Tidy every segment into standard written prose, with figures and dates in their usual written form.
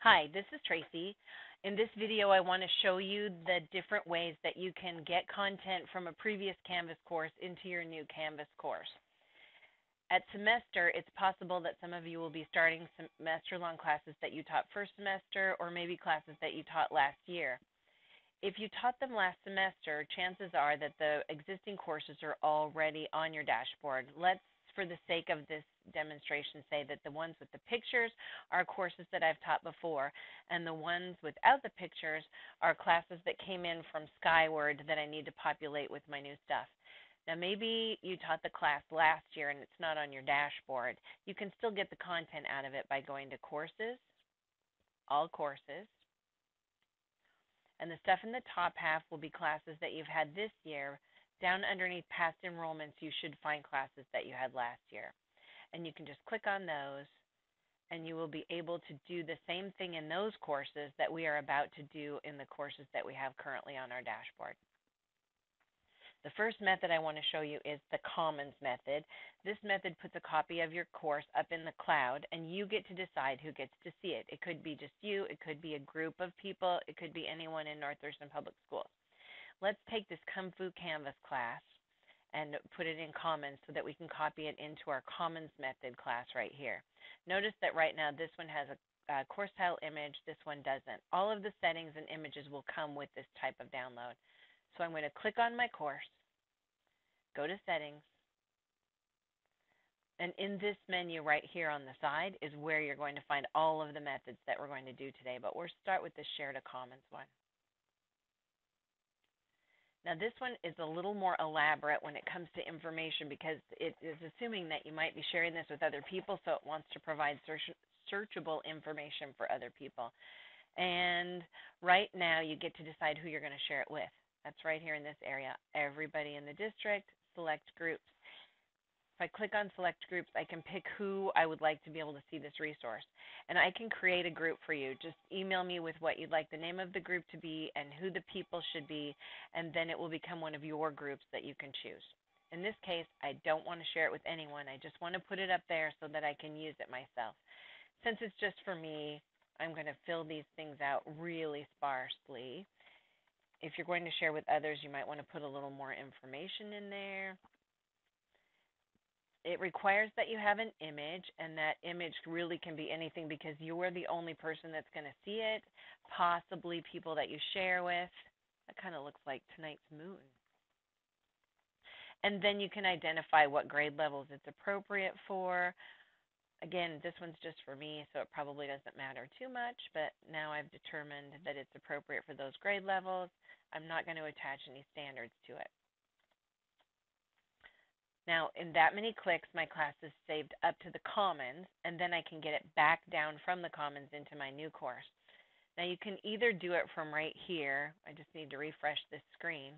Hi, this is Tracy. In this video, I want to show you the different ways that you can get content from a previous Canvas course into your new Canvas course. At semester, it's possible that some of you will be starting semester-long classes that you taught first semester or maybe classes that you taught last year. If you taught them last semester, chances are that the existing courses are already on your dashboard. Let's, for the sake of this demonstration, say that the ones with the pictures are courses that I've taught before, and the ones without the pictures are classes that came in from Skyward that I need to populate with my new stuff. Now, maybe you taught the class last year and it's not on your dashboard. You can still get the content out of it by going to Courses, All Courses, and the stuff in the top half will be classes that you've had this year. Down underneath past enrollments, you should find classes that you had last year. And you can just click on those, and you will be able to do the same thing in those courses that we are about to do in the courses that we have currently on our dashboard. The first method I want to show you is the Commons method. This method puts a copy of your course up in the cloud, and you get to decide who gets to see it. It could be just you. It could be a group of people. It could be anyone in North Thurston Public Schools. Let's take this Kung Fu Canvas class and put it in Commons so that we can copy it into our Commons method class right here. Notice that right now this one has a course title image, this one doesn't. All of the settings and images will come with this type of download. So I'm going to click on my course, go to Settings, and in this menu right here on the side is where you're going to find all of the methods that we're going to do today, but we'll start with the Share to Commons one. Now this one is a little more elaborate when it comes to information because it is assuming that you might be sharing this with other people, so it wants to provide searchable information for other people. And right now you get to decide who you're going to share it with. That's right here in this area. Everybody in the district, select groups. If I click on select groups, I can pick who I would like to be able to see this resource. And I can create a group for you. Just email me with what you'd like the name of the group to be and who the people should be, and then it will become one of your groups that you can choose. In this case, I don't want to share it with anyone. I just want to put it up there so that I can use it myself. Since it's just for me, I'm going to fill these things out really sparsely. If you're going to share with others, you might want to put a little more information in there. It requires that you have an image, and that image really can be anything because you're the only person that's going to see it, possibly people that you share with. That kind of looks like tonight's moon. And then you can identify what grade levels it's appropriate for. Again, this one's just for me, so it probably doesn't matter too much, but now I've determined that it's appropriate for those grade levels. I'm not going to attach any standards to it. Now, in that many clicks, my class is saved up to the Commons, and then I can get it back down from the Commons into my new course. Now, you can either do it from right here. I just need to refresh this screen.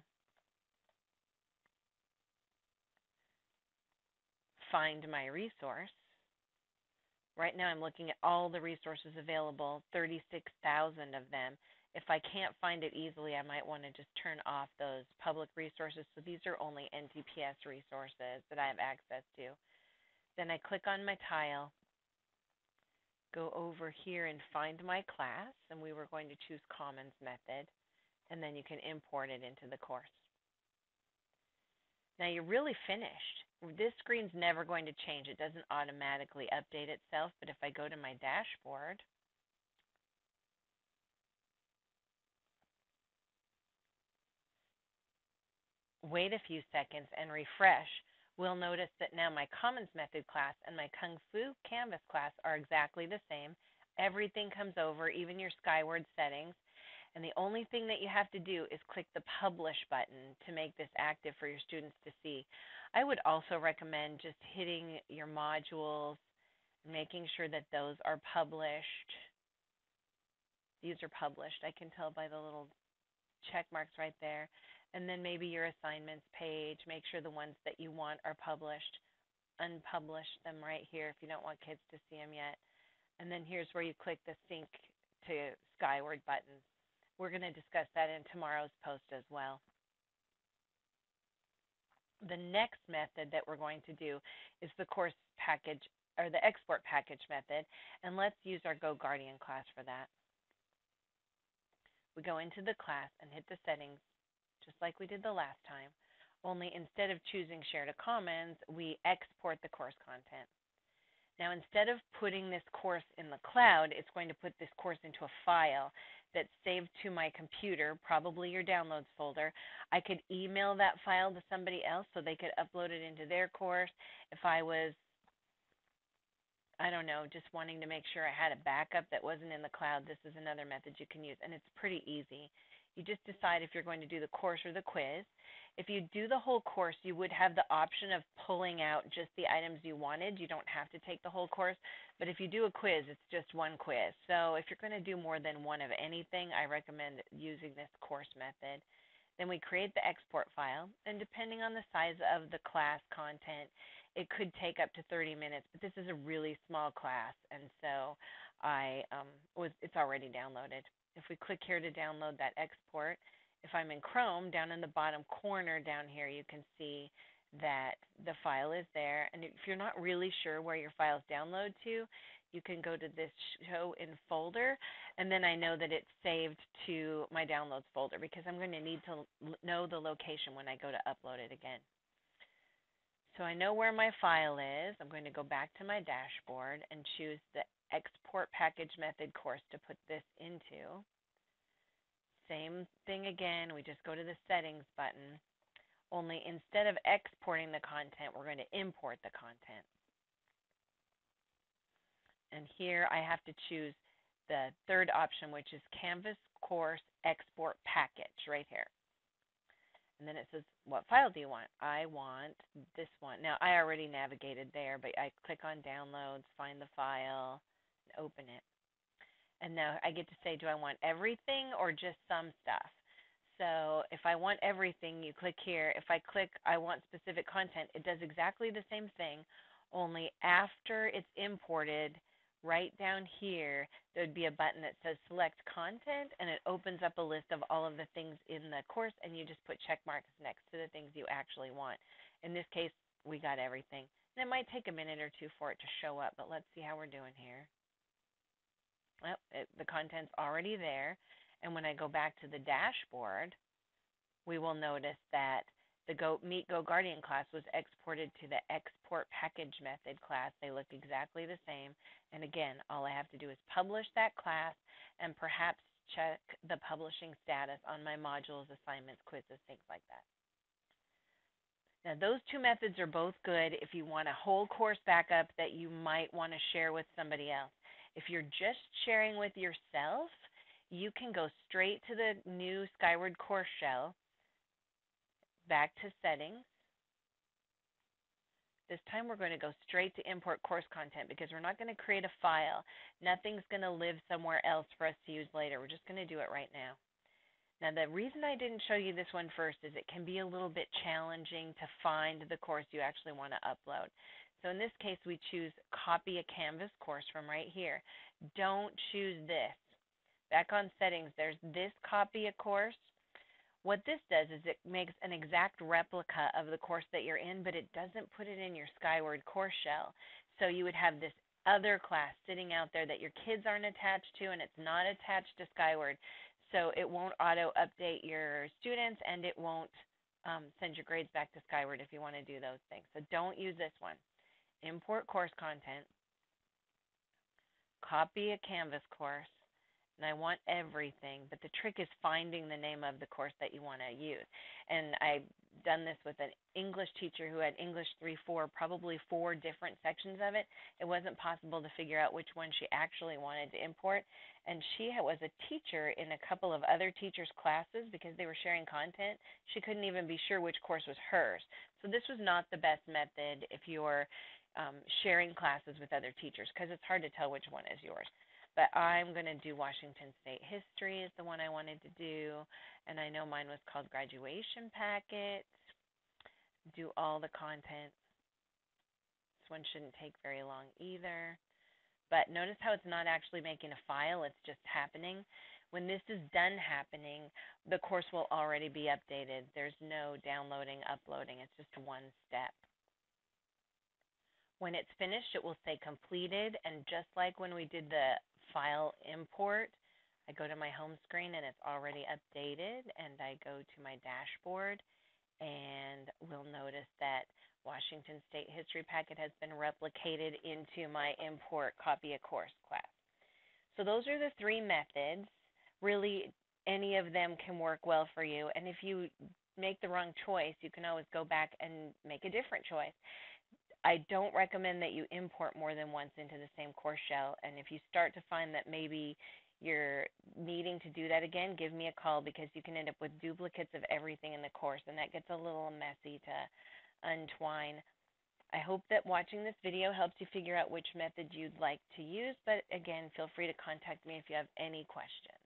Find my resource. Right now, I'm looking at all the resources available, 36,000 of them. If I can't find it easily, I might want to just turn off those public resources. So these are only NTPS resources that I have access to. Then I click on my tile, go over here and find my class, and we were going to choose Commons method, and then you can import it into the course. Now you're really finished. This screen's never going to change. It doesn't automatically update itself, but if I go to my dashboard, wait a few seconds and refresh, we'll notice that now my Commons method class and my Kung Fu Canvas class are exactly the same. Everything comes over, even your Skyward settings. And the only thing that you have to do is click the Publish button to make this active for your students to see. I would also recommend just hitting your modules, making sure that those are published. These are published. I can tell by the little check marks right there. And then maybe your assignments page, make sure the ones that you want are published. Unpublish them right here if you don't want kids to see them yet. And then here's where you click the Sync to Skyward button. We're going to discuss that in tomorrow's post as well. The next method that we're going to do is the course package or the export package method, and let's use our GoGuardian class for that. We go into the class and hit the settings just like we did the last time, only instead of choosing Share to Commons, we export the course content. Now, instead of putting this course in the cloud, it's going to put this course into a file that's saved to my computer, probably your downloads folder. I could email that file to somebody else so they could upload it into their course. If I was, I don't know, just wanting to make sure I had a backup that wasn't in the cloud, this is another method you can use, and it's pretty easy. You just decide if you're going to do the course or the quiz. If you do the whole course, you would have the option of pulling out just the items you wanted. You don't have to take the whole course. But if you do a quiz, it's just one quiz. So if you're going to do more than one of anything, I recommend using this course method. Then we create the export file, and depending on the size of the class content, it could take up to 30 minutes, but this is a really small class, and so it's already downloaded. If we click here to download that export, if I'm in Chrome, down in the bottom corner down here, you can see that the file is there. And if you're not really sure where your files download to, you can go to this Show in Folder, and then I know that it's saved to my Downloads folder because I'm going to need to know the location when I go to upload it again. So I know where my file is. I'm going to go back to my dashboard and choose the Export Package Method course to put this into. Same thing again, we just go to the Settings button, only instead of exporting the content, we're going to import the content. And here I have to choose the third option, which is Canvas Course Export Package, right here. And then it says, what file do you want? I want this one. Now, I already navigated there, but I click on Downloads, find the file, and open it. And now I get to say, do I want everything or just some stuff? So if I want everything, you click here. If I click I want specific content, it does exactly the same thing, only after it's imported, right down here, there would be a button that says Select Content, and it opens up a list of all of the things in the course, and you just put check marks next to the things you actually want. In this case, we got everything. And it might take a minute or two for it to show up, but let's see how we're doing here. Well, the content's already there, and when I go back to the dashboard, we will notice that the Meet GoGuardian class was exported to the Export Package Method class. They look exactly the same, and again, all I have to do is publish that class and perhaps check the publishing status on my modules, assignments, quizzes, things like that. Now, those two methods are both good if you want a whole course backup that you might want to share with somebody else. If you're just sharing with yourself, you can go straight to the new Skyward Course Shell, back to Settings. This time we're going to go straight to Import Course Content because we're not going to create a file. Nothing's going to live somewhere else for us to use later. We're just going to do it right now. Now, the reason I didn't show you this one first is it can be a little bit challenging to find the course you actually want to upload. So in this case, we choose Copy a Canvas Course from right here. Don't choose this. Back on Settings, there's this Copy a Course. What this does is it makes an exact replica of the course that you're in, but it doesn't put it in your Skyward Course Shell. So you would have this other class sitting out there that your kids aren't attached to, and it's not attached to Skyward. So it won't auto-update your students, and it won't send your grades back to Skyward if you want to do those things. So don't use this one. Import course content, copy a Canvas course, and I want everything, but the trick is finding the name of the course that you want to use. And I've done this with an English teacher who had English 3-4, probably 4 different sections of it. It wasn't possible to figure out which one she actually wanted to import, and she was a teacher in a couple of other teachers' classes because they were sharing content. She couldn't even be sure which course was hers. So this was not the best method if you're sharing classes with other teachers because it's hard to tell which one is yours. But I'm going to do Washington State History is the one I wanted to do, and I know mine was called Graduation Packet. Do all the content. This one shouldn't take very long either. But notice how it's not actually making a file, it's just happening. When this is done happening, the course will already be updated. There's no downloading, uploading, it's just one step. When it's finished, it will say completed, and just like when we did the file import, I go to my home screen and it's already updated, and I go to my dashboard, and we'll notice that Washington State History Packet has been replicated into my import copy a course class. So those are the three methods. Really, any of them can work well for you, and if you make the wrong choice, you can always go back and make a different choice. I don't recommend that you import more than once into the same course shell. And if you start to find that maybe you're needing to do that again, give me a call, because you can end up with duplicates of everything in the course, and that gets a little messy to untwine. I hope that watching this video helps you figure out which method you'd like to use, but again, feel free to contact me if you have any questions.